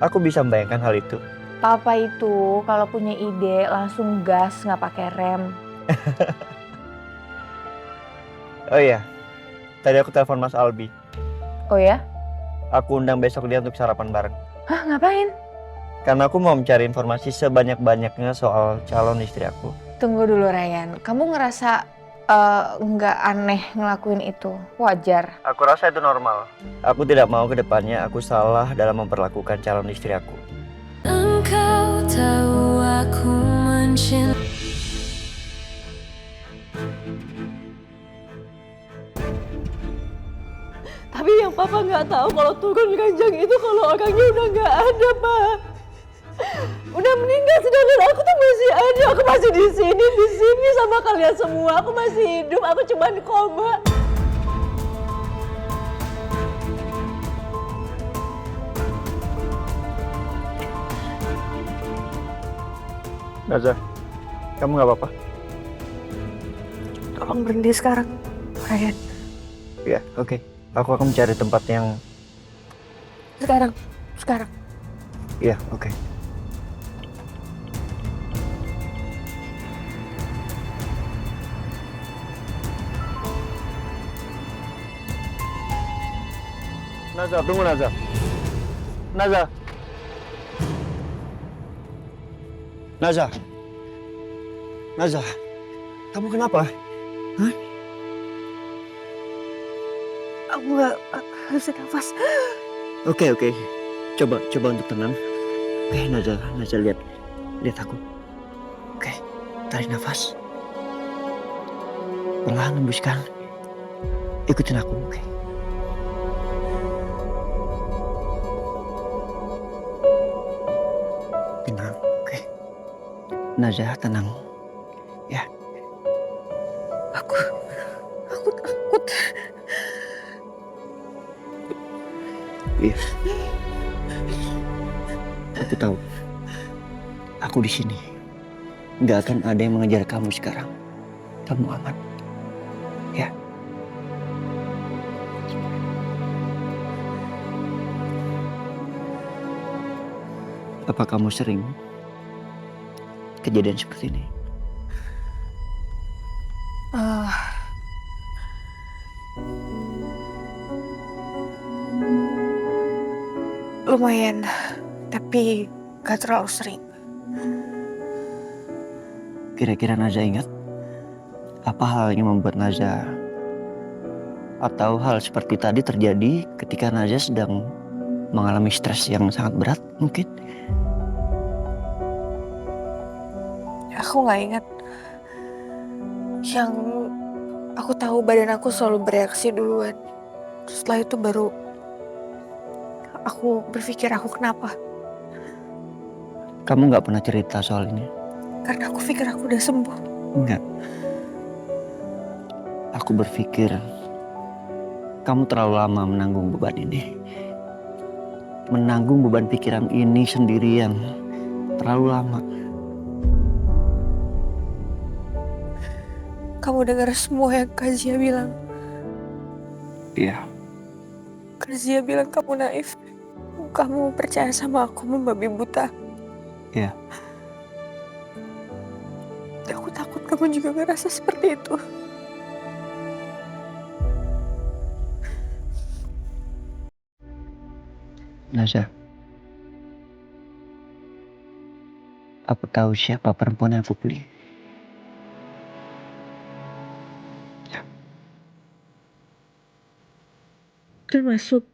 Aku bisa membayangkan hal itu. Papa itu kalau punya ide langsung gas nggak pakai rem. Oh iya, tadi aku telepon Mas Albi. Oh ya? Aku undang besok dia untuk sarapan bareng. Hah, ngapain? Karena aku mau mencari informasi sebanyak-banyaknya soal calon istri aku. Tunggu dulu Ryan, kamu ngerasa nggak aneh ngelakuin itu? Wajar. Aku rasa itu normal. Aku tidak mau ke depannya aku salah dalam memperlakukan calon istri aku. Engkau tahu aku mencintai. Tapi yang papa nggak tahu kalau Tukun Kanjeng itu kalau orangnya udah nggak ada, Pak. Udah meninggal, sedangkan aku tuh masih ada. Aku masih di sini sama kalian semua. Aku masih hidup. Aku cuma di koma. Naza, kamu nggak apa-apa? Tolong berhenti sekarang, Ryan. Ya, oke. Aku akan mencari tempat yang... Sekarang, sekarang. Ya, oke. Naza, tunggu Naza. Naza. Naza. Naza. Kamu kenapa? Hah? Aku nggak bisa nafas. Oke. Coba untuk tenang. Oke, Naza lihat. Lihat aku. Oke, tarik nafas. Perlahan hembuskan. Ikutin aku, oke? Tenang, oke? Naza, tenang. Ya, Aku takut. iya. Aku tahu. Aku di sini. Nggak akan ada yang mengejar kamu sekarang. Kamu aman. Ya. Apa kamu sering kejadian seperti ini? Lumayan, tapi gak terlalu sering. Kira-kira Naza ingat apa hal yang membuat Naza atau hal seperti tadi terjadi ketika Naza sedang mengalami stres yang sangat berat mungkin? Aku nggak ingat. Yang aku tahu badan aku selalu bereaksi duluan. Setelah itu baru aku berpikir aku kenapa. Kamu nggak pernah cerita soal ini? Karena aku pikir aku udah sembuh. Enggak. Aku berpikir kamu terlalu lama menanggung beban ini. Menanggung beban pikiran ini sendirian. Terlalu lama. Kamu dengar semua yang Kak Zia bilang. Iya. Kak Zia bilang kamu naif. Kamu percaya sama aku membabi buta. Iya. Aku takut kamu juga ngerasa seperti itu. Naza, aku tahu siapa perempuan yang aku pilih. Termasuk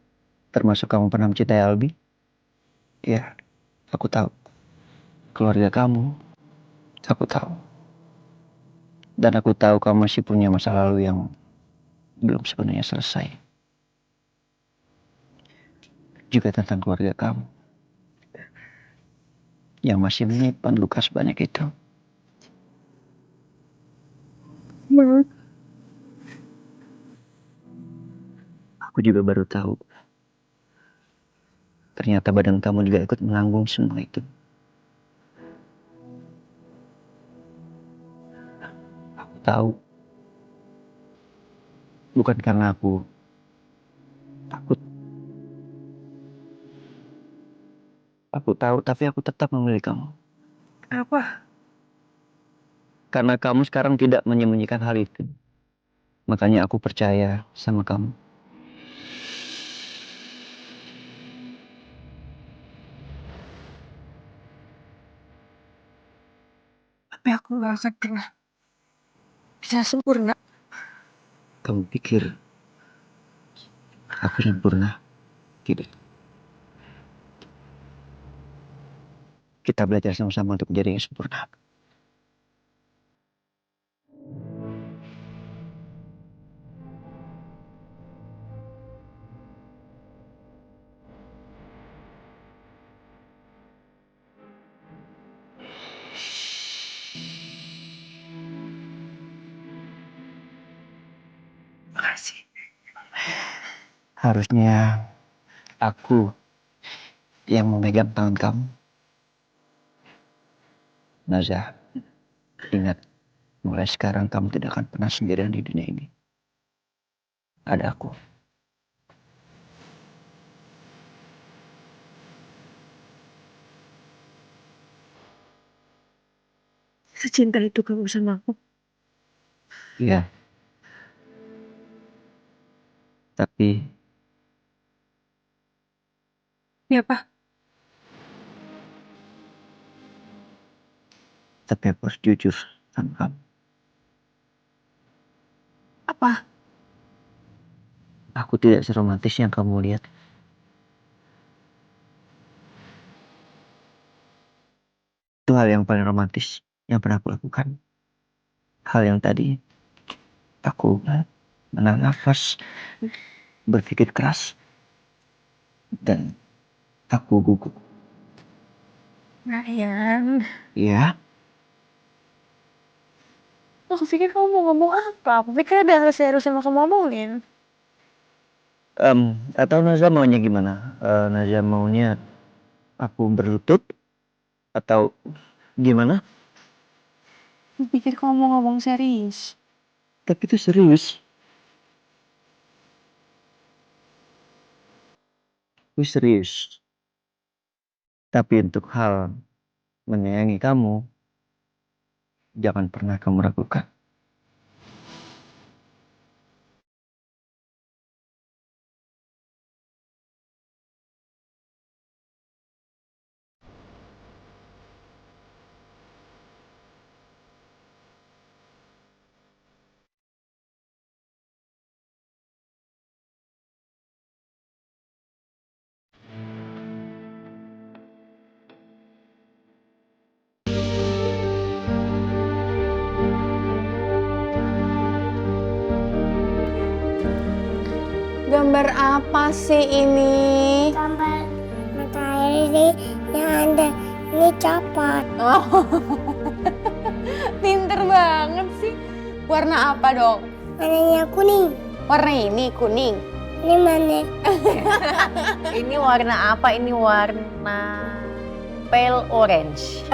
Termasuk kamu pernah mencintai Albi? Iya, aku tahu. Keluarga kamu, aku tahu. Dan aku tahu kamu masih punya masa lalu yang belum sepenuhnya selesai. Juga tentang keluarga kamu yang masih menyimpan luka sebanyak itu. Aku juga baru tahu. Ternyata badan kamu juga ikut menanggung semua itu. Aku tahu. Bukan karena aku takut. Aku tahu, tapi aku tetap memilih kamu. Apa? Karena kamu sekarang tidak menyembunyikan hal itu. Makanya aku percaya sama kamu. Tapi aku gak akan pernah bisa sempurna. Kamu pikir aku sempurna? Tidak. Kita belajar sama-sama untuk menjadi yang sempurna. Makasih. Harusnya aku yang memegang tangan kamu. Naza, ingat, mulai sekarang kamu tidak akan pernah sendirian di dunia ini. Ada aku. Secinta itu kamu sama aku. Iya. Tapi Iya, Pak. aku harus jujur sama kamu. Apa? Aku tidak seromantis yang kamu lihat. Itu hal yang paling romantis yang pernah aku lakukan. Hal yang tadi aku menahan nafas, berpikir keras, dan aku gugup. Ryan. Iya, Aku pikir kamu mau ngomong apa? Aku pikir ada hal serius yang mau kamu ngomongin. atau Naza maunya gimana? Naza maunya aku berlutut atau gimana? Aku pikir kamu mau ngomong serius. Tapi itu serius. Aku serius. Tapi untuk hal menyayangi kamu, jangan pernah kamu ragukan. Gambar apa sih ini? Gambar matahari yang ada ini copot. Oh, pinter banget sih. Warna apa dong? Warnanya kuning. Warna ini kuning. Ini mana? Ini warna apa? Ini warna pale orange.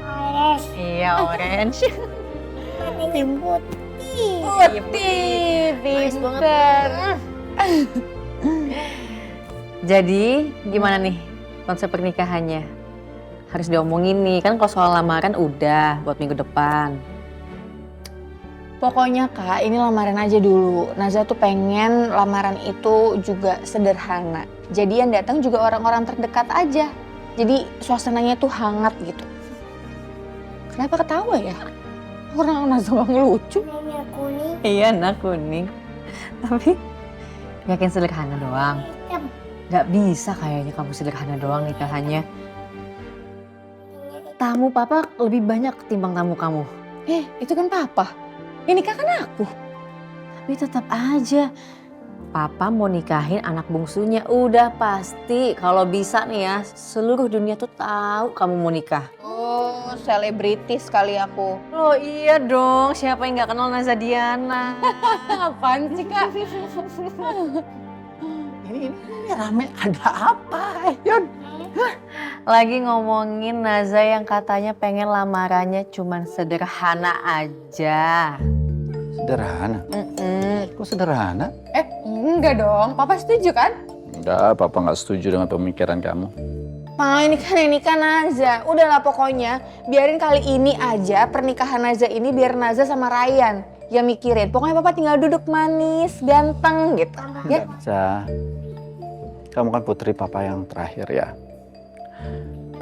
Orange. Iya, orange. Warnanya putih. Putih, pinter. Jadi, gimana nih konsep pernikahannya? Harus diomongin nih, kan kalau soal lamaran udah buat minggu depan. Pokoknya Kak, ini lamaran aja dulu. Naza tuh pengen lamaran itu juga sederhana. Jadi yang datang juga orang-orang terdekat aja. Jadi suasananya tuh hangat gitu. Kenapa ketawa ya? Orang Naza gak ngelucu. Warnanya kuning. Iya, nah kuning. Tapi yakin sederhana doang. Hitam. Gak bisa kayaknya kamu sederhana doang nikahannya. Tamu papa lebih banyak ketimbang tamu kamu. Itu kan papa. Ini kan aku. Tapi tetap aja. Papa mau nikahin anak bungsunya. Udah pasti kalau bisa nih ya. Seluruh dunia tuh tahu kamu mau nikah. Oh, selebritis kali aku. Oh iya dong. Siapa yang gak kenal Naza Diana? Apaan sih Kak? Ini rame ada apa, Yon? Lagi ngomongin Naza yang katanya pengen lamarannya cuman sederhana aja. Sederhana? Kok sederhana? Enggak dong. Papa setuju kan? Enggak, Papa nggak setuju dengan pemikiran kamu. Pa, ini kan Naza. Udahlah pokoknya, biarin kali ini aja pernikahan Naza ini biar Naza sama Ryan yang mikirin. Pokoknya papa tinggal duduk manis, ganteng gitu. Ya? Za, kamu kan putri papa yang terakhir ya.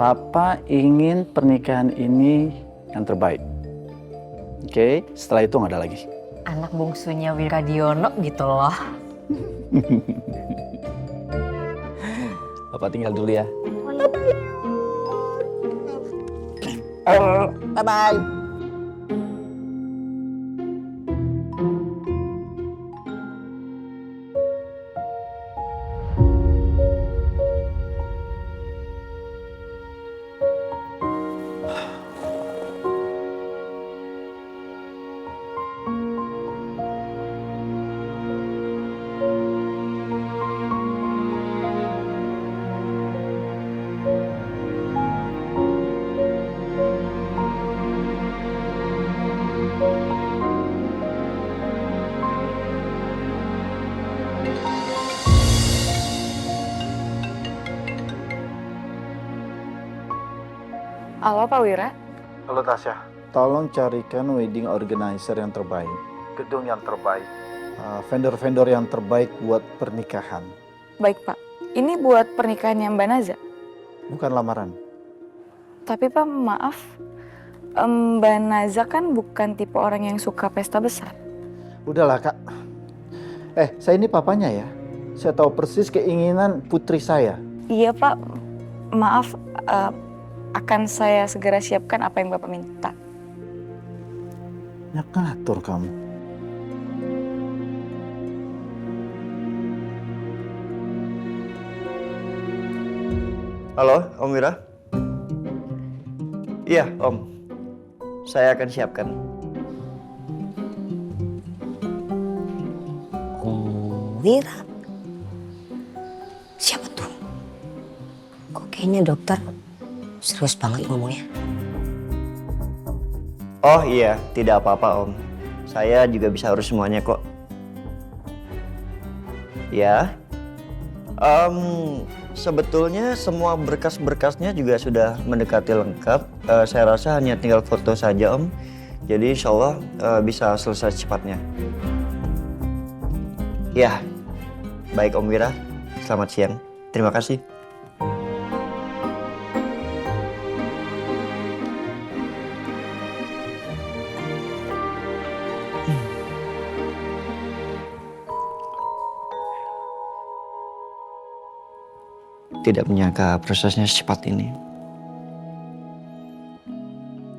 Papa ingin pernikahan ini yang terbaik. Oke, setelah itu nggak ada lagi. Anak bungsunya Wiradiono gitu loh. Papa tinggal dulu ya. Bye-bye. Halo Pak Wira. Halo Tasya, tolong carikan wedding organizer yang terbaik, gedung yang terbaik, vendor-vendor yang terbaik buat pernikahan. Baik Pak, ini buat pernikahannya Mbak Naza. Bukan lamaran. Tapi Pak maaf, Mbak Naza kan bukan tipe orang yang suka pesta besar. Udahlah Kak. Saya ini papanya ya. Saya tahu persis keinginan putri saya. Iya Pak, maaf, akan saya segera siapkan apa yang Bapak minta. Ya ngatur kamu. Halo, Om Wira. Iya, Om. Saya akan siapkan. Om Wira? Siapa tuh? Kok kayaknya dokter serius banget ngomongnya. Oh iya, tidak apa-apa Om. Saya juga bisa urus semuanya kok. Ya. Sebetulnya semua berkas-berkasnya juga sudah mendekati lengkap. Saya rasa hanya tinggal foto saja Om. Jadi insya Allah bisa selesai secepatnya. Ya, baik Om Wira. Selamat siang. Terima kasih. Tidak menyangka prosesnya secepat ini.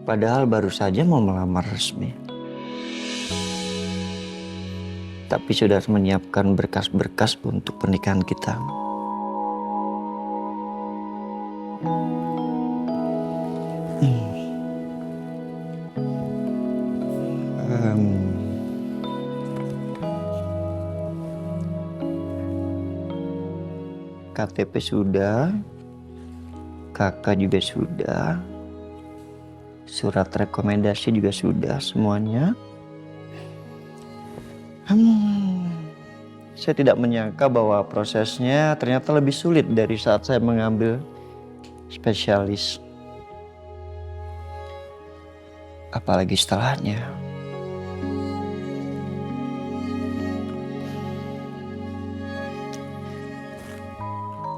Padahal baru saja mau melamar resmi. Tapi sudah menyiapkan berkas-berkas untuk pernikahan kita. KTP sudah, kakak juga sudah, surat rekomendasi juga sudah semuanya. Saya tidak menyangka bahwa prosesnya ternyata lebih sulit dari saat saya mengambil spesialis. Apalagi setelahnya.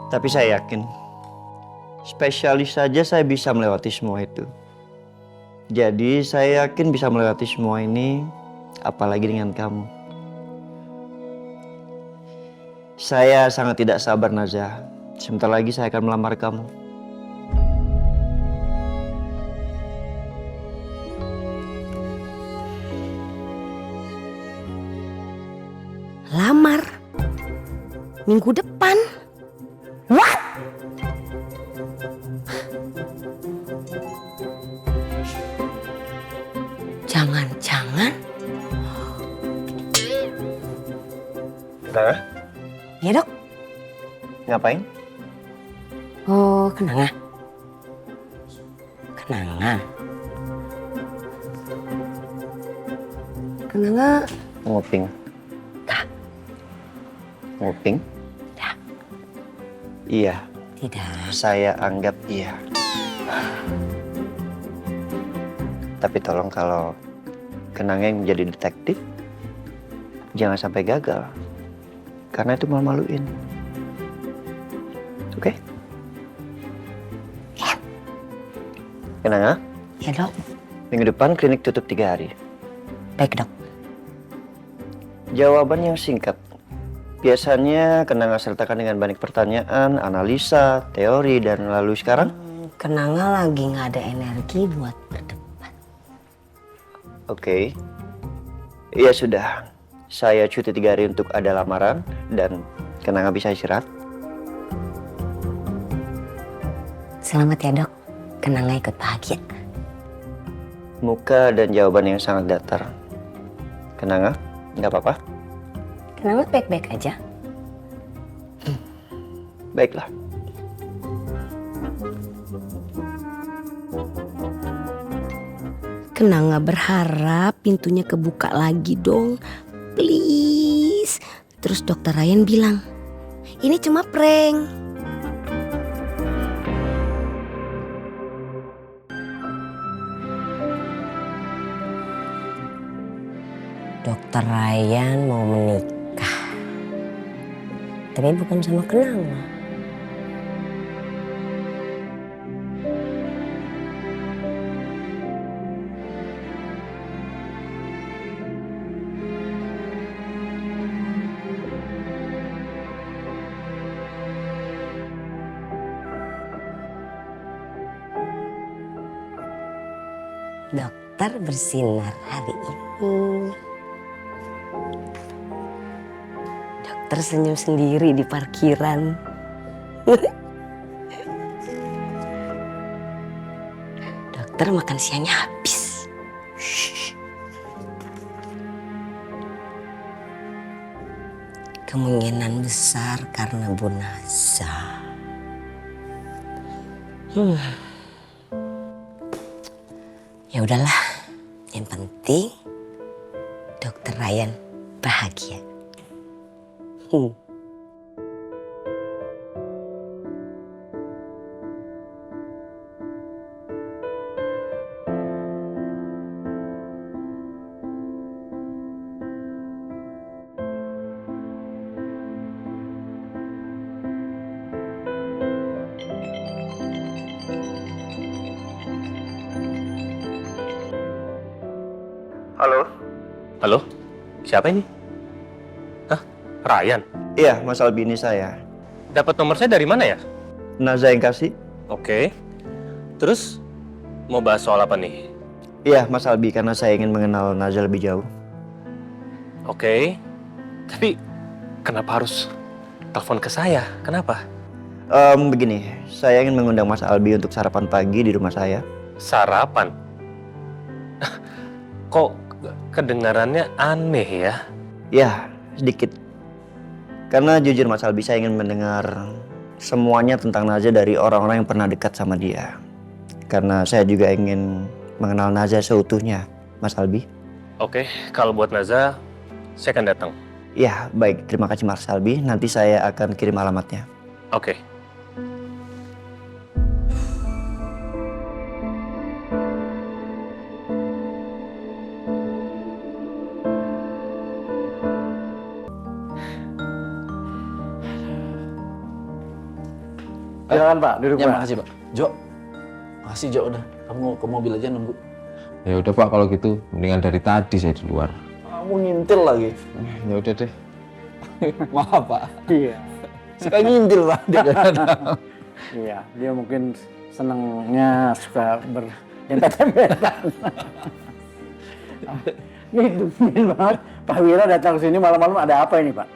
Tapi saya yakin, spesialis saja saya bisa melewati semua itu. Jadi saya yakin bisa melewati semua ini, apalagi dengan kamu. Saya sangat tidak sabar Naza. Sebentar lagi saya akan melamar kamu. Lamar? Minggu depan? What? Jangan-jangan? Kenapa? Ya dok? Ngapain? Oh, kenanga. Kenanga. Kenanga. Nguping. Kak. Nguping? Ya. Iya, Tidak. Saya anggap iya. Tapi tolong kalau Kenanga menjadi detektif, jangan sampai gagal. Karena itu malu-maluin. Oke? Ya. Kenanga, Ya dok. minggu depan klinik tutup 3 hari. Baik dok. Jawaban yang singkat. Biasanya Kenanga sertakan dengan banyak pertanyaan, analisa, teori, dan lalu sekarang? Kenanga lagi nggak ada energi buat berdebat. Oke. Iya sudah. Saya cuti 3 hari untuk ada lamaran dan Kenanga bisa istirahat. Selamat ya dok. Kenanga ikut bahagia. Muka dan jawaban yang sangat datar. Kenanga, nggak apa-apa? Kenanga baik-baik aja. Baiklah. Kenanga berharap pintunya kebuka lagi dong. Please. Terus dokter Ryan bilang, ini cuma prank. Dokter Ryan mau menikah. Tapi bukan sama Kenanga. Dokter bersinar hari ini. Dokter senyum sendiri di parkiran. Dokter makan siangnya habis. Kemungkinan besar karena Bu Naza. Ya udahlah, yang penting Dokter Ryan bahagia. Halo? Halo? Siapa ini? Hah? Ryan? Iya, Mas Albi ini saya. Dapat nomor saya dari mana ya? Naza yang kasih? Oke. Terus mau bahas soal apa nih? Iya, Mas Albi, karena saya ingin mengenal Naza lebih jauh. Oke. Tapi kenapa harus telepon ke saya? Kenapa? Begini, saya ingin mengundang Mas Albi untuk sarapan pagi di rumah saya. Sarapan? Kok kedengarannya aneh ya? Ya, sedikit. Karena jujur Mas Albi, saya ingin mendengar semuanya tentang Naza dari orang-orang yang pernah dekat sama dia. Karena saya juga ingin mengenal Naza seutuhnya, Mas Albi. Oke, kalau buat Naza, saya akan datang. Ya, baik. Terima kasih Mas Albi. Nanti saya akan kirim alamatnya. Oke. Silakan Pak, duduk Ya, Pak. makasih Pak. Jo, makasih Jo udah. Kamu ke mobil aja nunggu. Ya udah Pak, kalau gitu mendingan dari tadi saya di luar. Kamu ngintil lagi. Ya udah deh. Maaf Pak. Iya. Suka ngintil Pak. Dia kadang-kadang. Iya, dia mungkin senangnya suka berempet-empetan. Ini tumben banget. Pak Wira datang ke sini malam-malam ada apa ini Pak?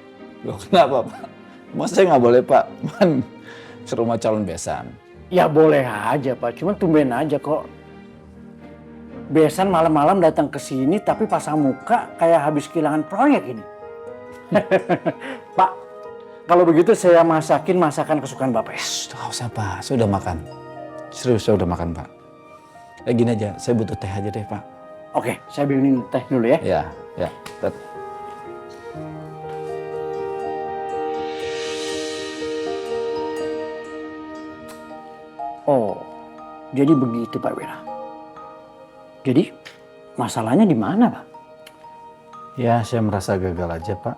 Loh kenapa Pak? Masa saya nggak boleh Pak? Man, serumah calon besan. Ya boleh aja Pak, cuma tumben aja kok. Besan malam-malam datang ke sini tapi pasang muka kayak habis kehilangan proyek ini. Pak, kalau begitu saya masakin masakan kesukaan Bapak. Nggak usah Pak, saya udah makan. Serius saya udah makan Pak. Gini aja, saya butuh teh aja deh Pak. Oke, saya bikinin teh dulu ya. Ya. Oh, jadi begitu Pak Wira. Jadi masalahnya di mana Pak? Ya, saya merasa gagal aja, Pak.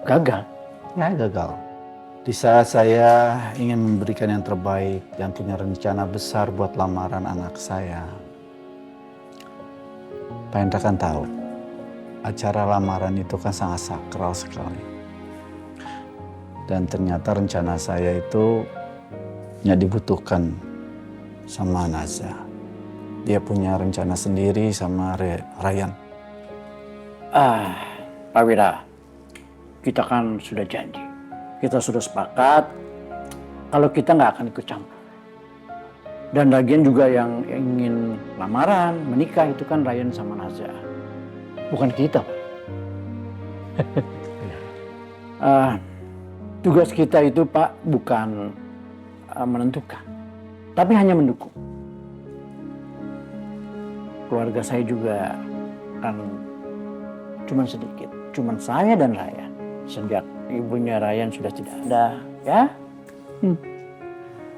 Gagal? Ya, gagal. Di saat saya ingin memberikan yang terbaik dan punya rencana besar buat lamaran anak saya. Pak Hendra kan tahu, acara lamaran itu kan sangat sakral sekali. Dan ternyata rencana saya itu nggak dibutuhkan sama Naza. Dia punya rencana sendiri sama Ryan. Pak Wira, kita kan sudah janji. Kita sudah sepakat kalau kita nggak akan ikut campur. Dan lagian juga yang ingin lamaran, menikah itu kan Ryan sama Naza. Bukan kita, Pak. Tugas kita itu, Pak, bukan menentukan, tapi hanya mendukung. Keluarga saya juga kan cuman sedikit, cuman saya dan Ryan. Sejak ibunya Ryan sudah tidak ada, ya?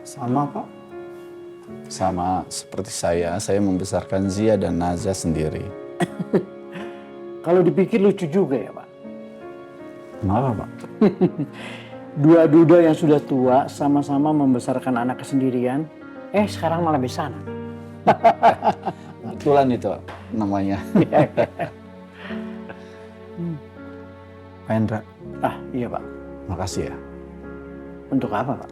Sama, Pak. Sama seperti saya membesarkan Zia dan Naza sendiri. Kalau dipikir lucu juga ya, Pak. Kenapa, Pak? Dua duda yang sudah tua sama-sama membesarkan anak kesendirian, sekarang malah besanan. Kebetulan itu namanya. Pak Hendra. Iya Pak. Makasih ya. Untuk apa Pak?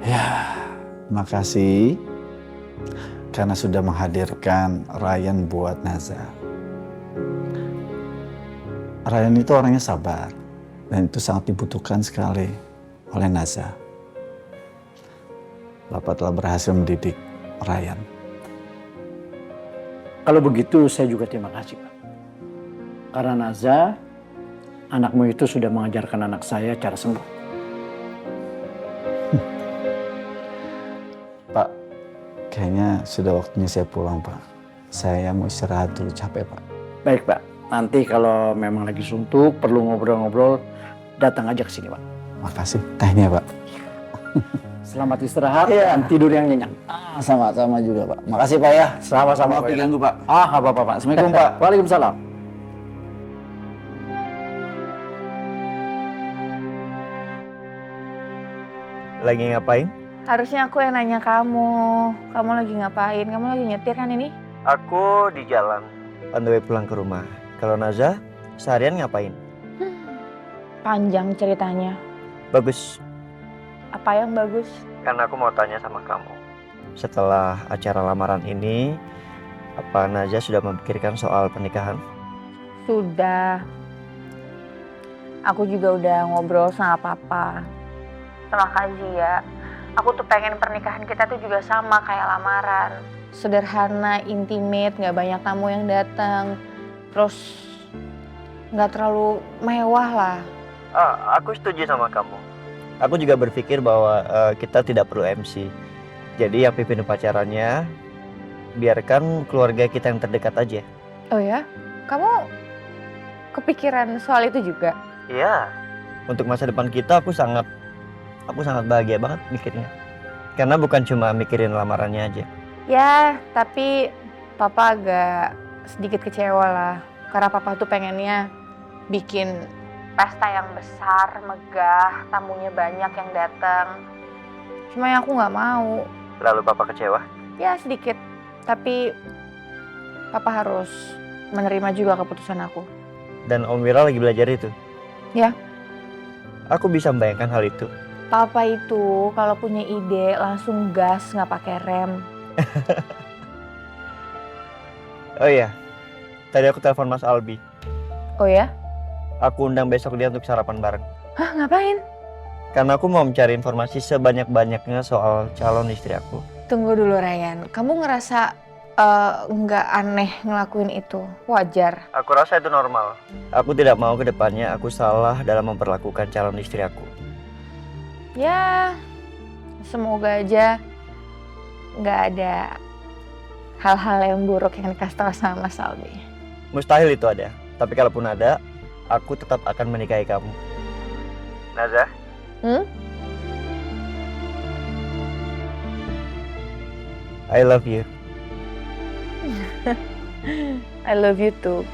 Ya, makasih karena sudah menghadirkan Ryan buat Naza. Ryan itu orangnya sabar dan itu sangat dibutuhkan sekali oleh Naza. Bapak telah berhasil mendidik Ryan. Kalau begitu saya juga terima kasih Pak. Karena Naza, anakmu itu sudah mengajarkan anak saya cara sembuh. Pak, kayaknya sudah waktunya saya pulang Pak. Saya mau istirahat dulu, capek Pak. Baik Pak, nanti kalau memang lagi suntuk, perlu ngobrol-ngobrol, datang aja ke sini Pak. Makasih tehnya Pak. Selamat istirahat dan tidur yang nyenyak. Sama-sama juga Pak. Makasih Pak ya. Sama-sama Maaf Pak. diganggu Pak. Nggak apa-apa Pak. Assalamualaikum Pak. Waalaikumsalam. Lagi ngapain? Harusnya aku yang nanya kamu. Kamu lagi ngapain? Kamu lagi nyetir kan ini? Aku di jalan, on the way pulang ke rumah. Kalau Naza, seharian ngapain? Panjang ceritanya. Bagus, Apa yang bagus? karena aku mau tanya sama kamu. Setelah acara lamaran ini, apa Naza sudah memikirkan soal pernikahan? Sudah. Aku juga udah ngobrol sama papa. Sama Kak Zia. Aku tuh pengen pernikahan kita tuh juga sama kayak lamaran. Sederhana, intimate, gak banyak tamu yang datang. Terus gak terlalu mewah lah. Aku setuju sama kamu. Aku juga berpikir bahwa kita tidak perlu MC. Jadi yang pimpin upacaranya, biarkan keluarga kita yang terdekat aja. Oh ya? Kamu kepikiran soal itu juga? Iya. Untuk masa depan kita aku sangat bahagia banget mikirnya. Karena bukan cuma mikirin lamarannya aja. Ya, tapi papa agak sedikit kecewa lah. Karena papa tuh pengennya bikin pesta yang besar, megah, tamunya banyak yang datang. Cuma yang aku nggak mau. Lalu papa kecewa? Ya sedikit, tapi papa harus menerima juga keputusan aku. Dan Om Wira lagi belajar itu? Ya. Aku bisa membayangkan hal itu. Papa itu kalau punya ide langsung gas, nggak pakai rem. Oh iya, tadi aku telepon Mas Albi. Oh ya? Aku undang besok dia untuk sarapan bareng. Hah, ngapain? Karena aku mau mencari informasi sebanyak-banyaknya soal calon istri aku. Tunggu dulu Ryan, kamu ngerasa nggak aneh ngelakuin itu? Wajar? Aku rasa itu normal. Aku tidak mau ke depannya aku salah dalam memperlakukan calon istri aku. Ya, semoga aja nggak ada hal-hal yang buruk yang dikasih tahu sama Mas Albi. Mustahil itu ada. Tapi kalaupun ada, aku tetap akan menikahi kamu. Naza? I love you. I love you too.